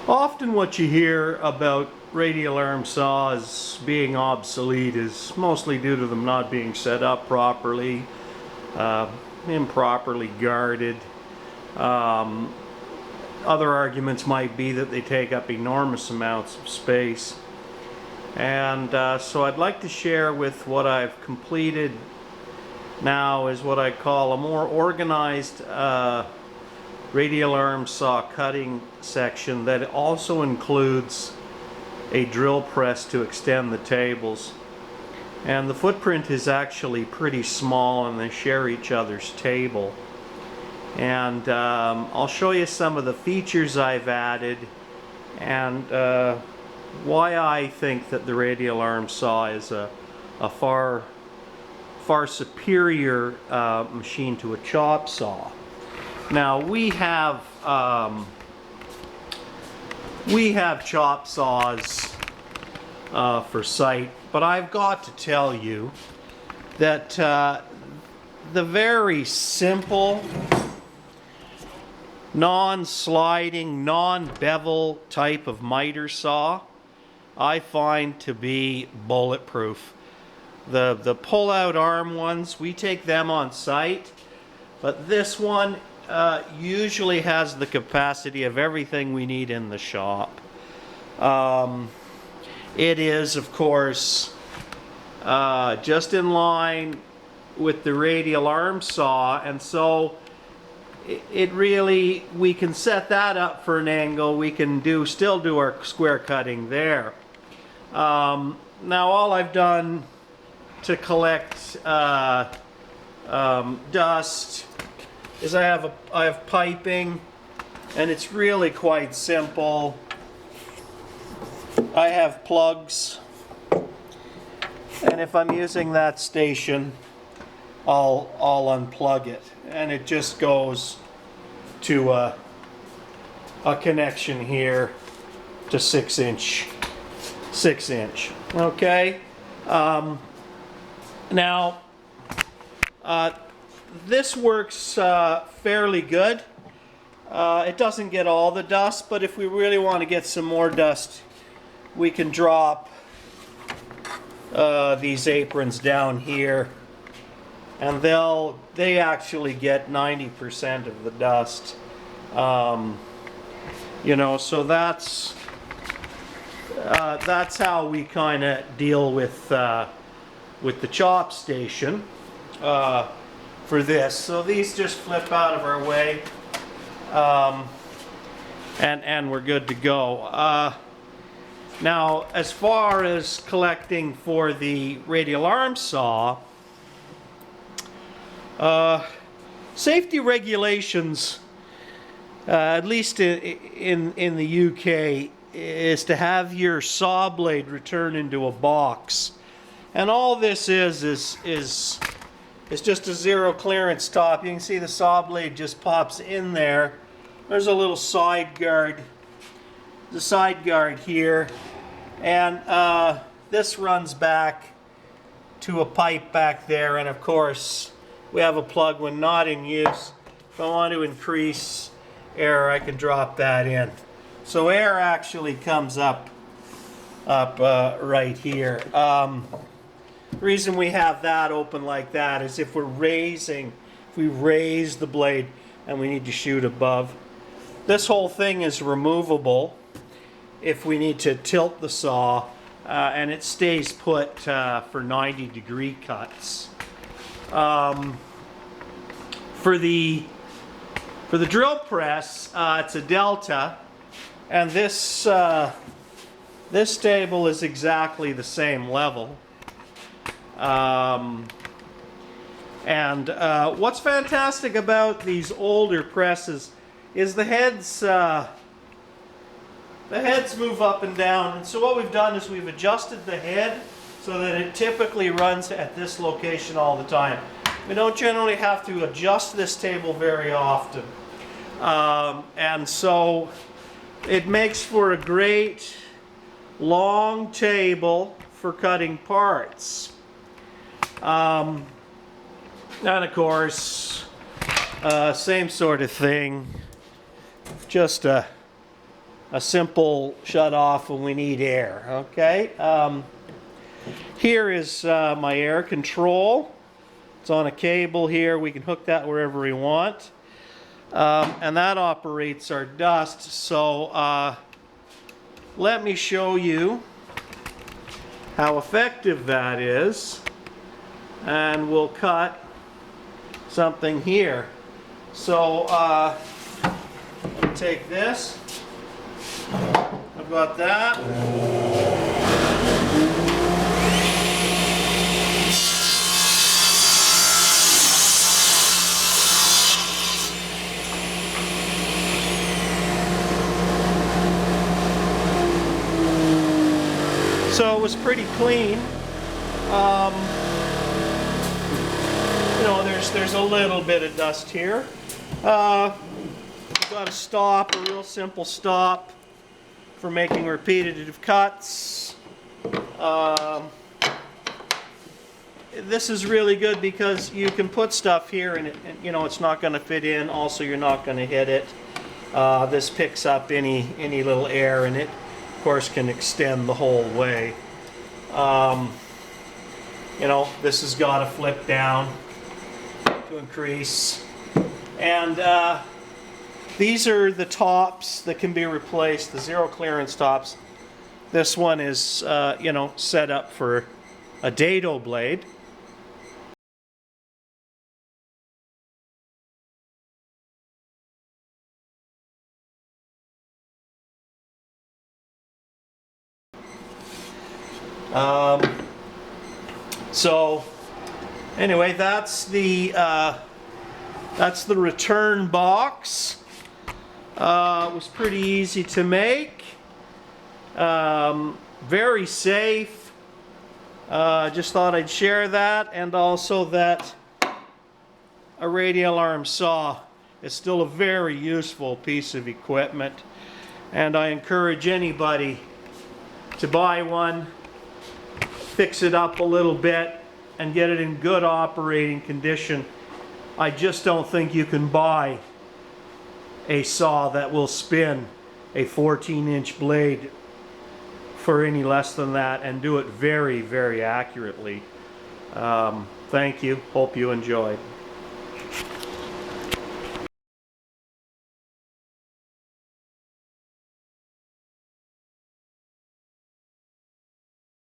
Often what you hear about radial arm saws being obsolete is mostly due to them not being set up properly, improperly guarded. Other arguments might be that they take up enormous amounts of space. And so I'd like to share with what I've completed now is what I call a more organized radial arm saw cutting section that also includes a drill press to extend the tables. And the footprint is actually pretty small, and they share each other's table. And I'll show you some of the features I've added and why I think that the radial arm saw is a far superior machine to a chop saw. Now we have chop saws for sight, but I've got to tell you that the very simple, non-sliding, non-bevel type of miter saw I find to be bulletproof. The pull-out arm ones, we take them on site, but this one usually has the capacity of everything we need in the shop. It is, of course, just in line with the radial arm saw, and so it really, we can set that up for an angle. We can still do our square cutting there. Now all I've done to collect dust is I have piping, and it's really quite simple. I have plugs, and if I'm using that station, I'll unplug it, and it just goes to a connection here to 6 inch. Okay. Now this works fairly good. It doesn't get all the dust, but if we really want to get some more dust, we can drop these aprons down here, and they actually get 90% of the dust. You know, so that's how we kind of deal with the chop station for this. So these just flip out of our way, and we're good to go. Now, as far as collecting for the radial arm saw, safety regulations, at least in the UK, is to have your saw blade return into a box. And all this is just a zero clearance top. You can see the saw blade just pops in there. There's a little side guard, the side guard here, and this runs back to a pipe back there, and of course we have a plug when not in use. If I want to increase air, I can drop that in. So air actually comes up right here. The reason we have that open like that is if we raise the blade and we need to shoot above. This whole thing is removable if we need to tilt the saw, and it stays put for 90-degree cuts. For the drill press, it's a Delta, and this table is exactly the same level. What's fantastic about these older presses is the heads move up and down, and so what we've done is we've adjusted the head so that it typically runs at this location all the time. We don't generally have to adjust this table very often, and so it makes for a great long table for cutting parts. And of course, same sort of thing, just a a simple shut off when we need air. Okay. Here is my air control. It's on a cable here. We can hook that wherever we want. And that operates our dust. So let me show you how effective that is. And we'll cut something here. So let me take this. I've got that. So it was pretty clean. You know, there's a little bit of dust here. We've got a stop, a real simple stop for making repetitive cuts. This is really good because you can put stuff here and you know, it's not going to fit in. Also, you're not going to hit it. This picks up any little air, and it of course can extend the whole way. You know, this has got to flip down to increase. And these are the tops that can be replaced, the zero clearance tops. This one is, you know, set up for a dado blade. So anyway, that's the return box. It was pretty easy to make, very safe. Just thought I'd share that, and also that a radial arm saw is still a very useful piece of equipment, and I encourage anybody to buy one, fix it up a little bit, and get it in good operating condition. I just don't think you can buy a saw that will spin a 14-inch blade for any less than that and do it very, very accurately. Thank you. Hope you enjoyed.